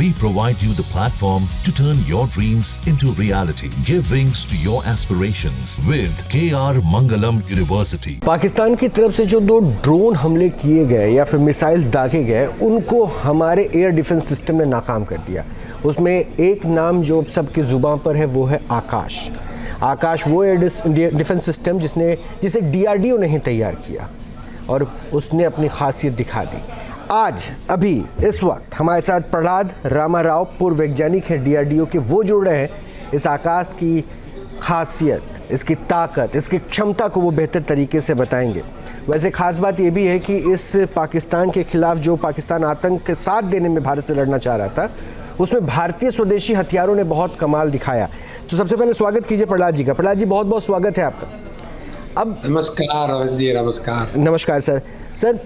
We provide you the platform to turn your dreams into reality. Give wings to your aspirations with KR Mangalam University. Pakistan की तरफ से जो 2 drone हमले किए गए या फिर मिसाइल्स दागे गए, उनको हमारे एयर डिफेंस सिस्टम ने नाकाम कर दिया। उसमें एक नाम जो सबकी ज़ुबान पर है वो है आकाश। आकाश वो एयर डिफेंस सिस्टम जिसे DRDO ने ही तैयार किया और उसने अपनी खासियत दिखा दी। आज अभी इस वक्त हमारे साथ प्रहलाद रामाराव, पूर्व वैज्ञानिक हैं DRDO के, वो जुड़ रहे हैं। इस आकाश की खासियत, इसकी ताकत, इसकी क्षमता को वो बेहतर तरीके से बताएंगे। वैसे ख़ास बात ये भी है कि इस पाकिस्तान के ख़िलाफ़ जो पाकिस्तान आतंक के साथ देने में भारत से लड़ना चाह रहा था, उसमें भारतीय स्वदेशी हथियारों ने बहुत कमाल दिखाया। तो सबसे पहले स्वागत कीजिए प्रहलाद जी का। प्रहलाद जी, बहुत बहुत स्वागत है आपका। अब नमस्कार जी। नमस्कार सर।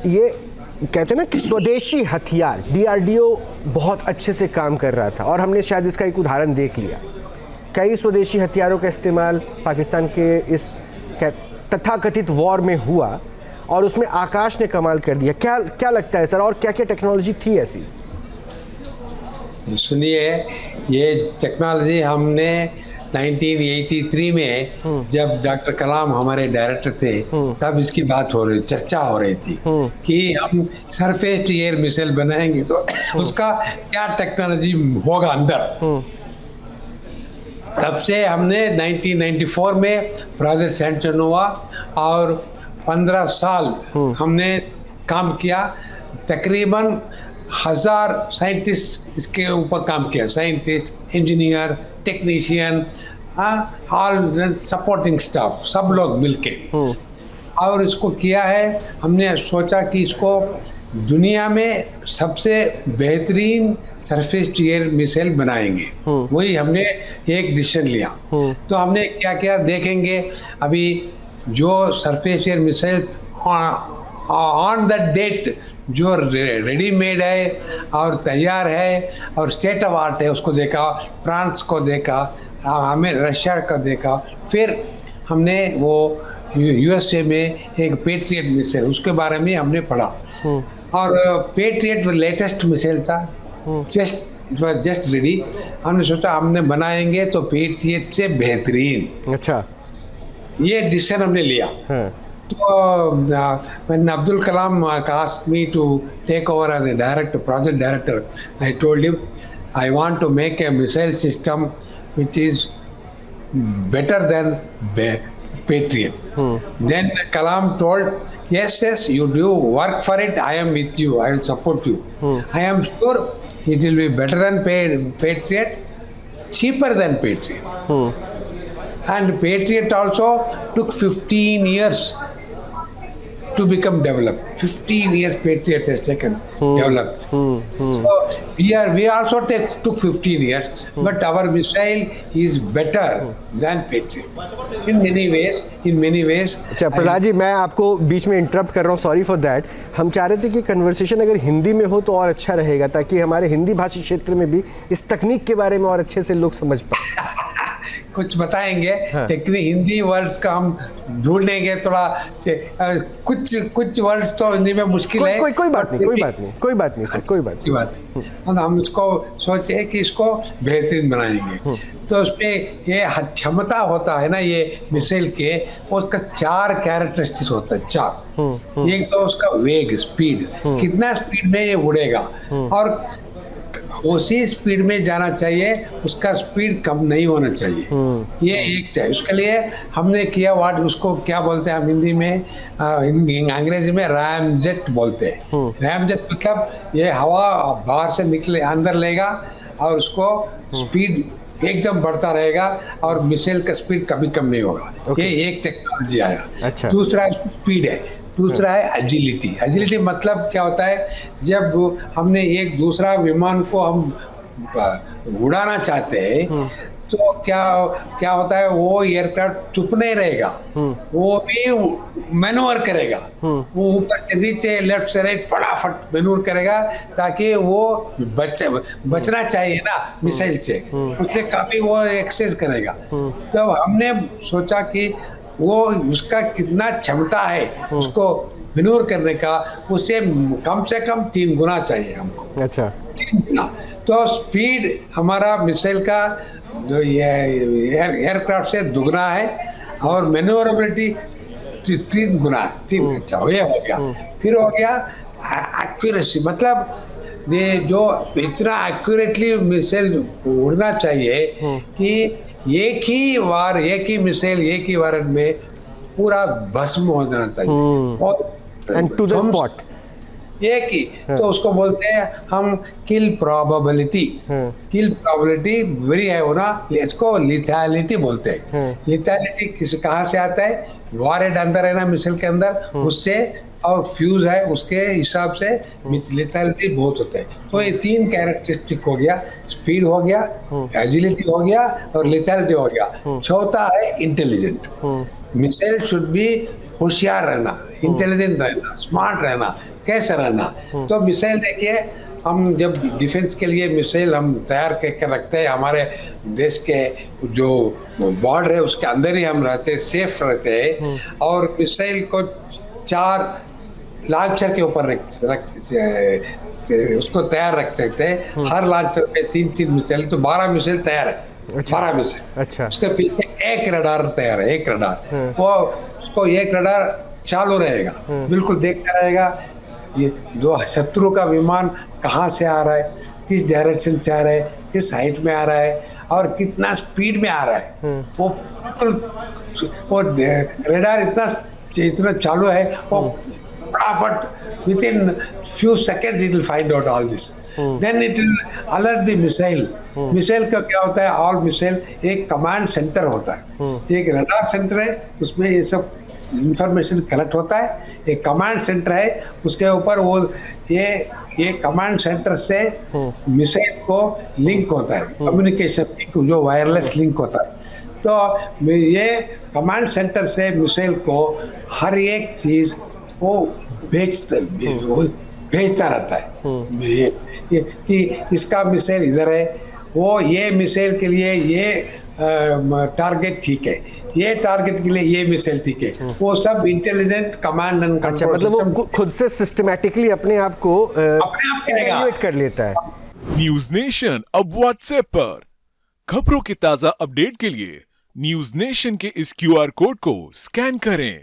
ये कहते हैं ना कि स्वदेशी हथियार, DRDO बहुत अच्छे से काम कर रहा था और हमने शायद इसका एक उदाहरण देख लिया। कई स्वदेशी हथियारों का इस्तेमाल पाकिस्तान के इस तथाकथित वॉर में हुआ और उसमें आकाश ने कमाल कर दिया। क्या लगता है सर, और क्या क्या टेक्नोलॉजी थी ऐसी? सुनिए, ये टेक्नोलॉजी हमने 1983 में जब डॉक्टर कलाम हमारे डायरेक्टर थे, तब इसकी बात हो रही, चर्चा हो रही थी कि हम सरफेस टू एयर मिसाइल बनाएंगे तो उसका क्या टेक्नोलॉजी होगा अंदर। तब से हमने 1994 में प्रोजेक्ट सैंक्शन हुआ और 15 साल हमने काम किया। तकरीबन 1000 साइंटिस्ट इसके ऊपर काम किया, scientist, engineer, technician, all supporting staff, सब लोग मिलके और इसको किया है। हमने सोचा कि इसको दुनिया में सबसे बेहतरीन सरफेस टू एयर मिसाइल बनाएंगे। वही हमने एक डिसीजन लिया। तो हमने क्या क्या देखेंगे, अभी जो surface air missiles on the date जो रेडीमेड है और तैयार है और स्टेट ऑफ आर्ट है, उसको देखा, फ्रांस को देखा, हमें रशिया का देखा, फिर हमने वो USA में एक पेट्रियट मिसाइल, उसके बारे में हमने पढ़ा और पेट्रियट लेटेस्ट मिसाइल था, जस्ट रेडी। हमने सोचा हमने बनाएंगे तो पेट्रियट से बेहतरीन। अच्छा, ये डिसीजन हमने लिया। So, when Abdul Kalam asked me to take over as a director, project director, I told him I want to make a missile system which is better than Patriot. Then Kalam told, yes, you do work for it. I am with you. I will support you. I am sure it will be better than Patriot, cheaper than Patriot. And Patriot also took 15 years to become developed. 15 years Patriot has taken developed. So we also took 15 years, but our missile is better than Patriot in many ways. अच्छा प्रहलाद जी, मैं आपको बीच में interrupt कर रहा हूँ, sorry for that. हम चाह रहे थे कि कन्वर्सेशन अगर हिंदी में हो तो और अच्छा रहेगा, ताकि हमारे हिंदी भाषी क्षेत्र में भी इस तकनीक के बारे में और अच्छे से लोग समझ पाए। कुछ बताएंगे। हिंदी वर्ड्स का हम ढूंढेंगे थोड़ा, कुछ वर्ड्स तो हिंदी में मुश्किल है। कोई बात नहीं सर। हम इसको सोचे कि इसको बेहतरीन बनाएंगे। तो उसमें ये क्षमता होता है ना, ये मिसाइल के, उसका 4 कैरेक्टरिस्टिक्स होता है, 4। एक तो उसका वेग, स्पीड, कितना स्पीड में ये उड़ेगा और उसी स्पीड में जाना चाहिए, उसका स्पीड कम नहीं होना चाहिए। ये एक है। उसके लिए हमने किया वाट, उसको क्या बोलते हैं हम हिंदी में, अंग्रेजी में रैमजेट बोलते हैं। रैमजेट मतलब ये हवा बाहर से निकले अंदर लेगा और उसको स्पीड एकदम बढ़ता रहेगा और मिसाइल का स्पीड कभी कम नहीं होगा। ये एक टेक्नोलॉजी आया। अच्छा। दूसरा स्पीड है, दूसरा है एजिलिटी। एजिलिटी मतलब क्या होता है, जब हमने एक दूसरा विमान को हम उड़ाना चाहते हैं तो क्या होता है, वो एयरक्राफ्ट चुप नहीं रहेगा, वो भी मैनूवर करेगा, वो ऊपर से नीचे, लेफ्ट से राइट फटाफट मैनूवर करेगा, ताकि वो बचना चाहिए ना मिसाइल से, उससे काफी वो एक्सेस करेगा। तो हमने सोचा कि वो उसका कितना क्षमता है उसको मैनूवर करने का, उससे कम से कम 3 गुना चाहिए हमको। अच्छा, 3 गुना। तो स्पीड हमारा मिसाइल का जो ये एयरक्राफ्ट से दुगना है और मैन्योरेबिलिटी 3 गुना, 3। अच्छा ये हो गया। फिर हो गया एक्यूरेसी, मतलब ये जो इतना एक्यूरेटली मिसाइल उड़ना चाहिए कि एक ही मिसाइल एक ही वार में पूरा भस्म हो जाना चाहिए और एंड टू द स्पॉट एक ही। तो उसको बोलते हैं हम किल प्रोबेबिलिटी वेरी है होना, इसको लिथैलिटी बोलते हैं। लिथैलिटी कहाँ से आता है? वॉरहेड अंदर है ना मिसाइल के अंदर, उससे, और फ्यूज है उसके हिसाब से लिथैलिटी बहुत होता है। तो ये 3 कैरेक्टरिस्टिक हो गया, स्पीड हो गया, एजिलिटी हो गया और लिथैलिटी हो गया। चौथा है इंटेलिजेंट। मिसाइल शुड बी होशियार रहना, इंटेलिजेंट रहना, स्मार्ट रहना, कैसे रहना। तो मिसाइल देखिए, हम जब डिफेंस के लिए मिसाइल हम तैयार करके रखते हैं, हमारे देश के जो बॉर्डर है उसके अंदर ही हम रहते हैं, सेफ रहते हैं। और मिसाइल को 4 लॉन्चर के ऊपर उसको तैयार रख सकते हैं। हर लॉन्चर पे 3 मिसाइल, तो 12 मिसाइल तैयार है। 12 मिसाइल। अच्छा। उसके पीछे एक रडार तैयार है, एक रडार। वो उसको एक रडार चालू रहेगा, बिल्कुल देखता रहेगा ये दो शत्रु का विमान कहाँ से आ रहा है, किस डायरेक्शन से आ रहा है, किस हाइट में आ रहा है और कितना स्पीड में आ रहा है। वो रेडार इतना चालू है, वो फटाफट within few seconds it will find out all this, then it will alert the missile. Missile का क्या होता है? ऑल मिसाइल एक कमांड सेंटर होता है, एक रडार सेंटर है, उसमें ये सब इंफॉर्मेशन कलेक्ट होता है। एक कमांड सेंटर है, उसके ऊपर वो ये कमांड सेंटर से मिसाइल को लिंक होता है, कम्युनिकेशन लिंक, जो वायरलेस लिंक होता है। तो ये कमांड सेंटर से मिसाइल को हर एक चीज वो भेजता रहता है कि इसका मिसाइल इधर है, वो ये मिसाइल के लिए ये टारगेट ठीक है, ये टारगेट के लिए ये मिसाइल ठीक है। वो सब इंटेलिजेंट कमांड एंड कंट्रोल। अच्छा, मतलब वो खुद से सिस्टमैटिकली अपने आप को इवैल्यूएट कर लेता है। न्यूज नेशन अब व्हाट्सएप पर खबरों की ताजा अपडेट के लिए न्यूज नेशन के इस QR कोड को स्कैन करें।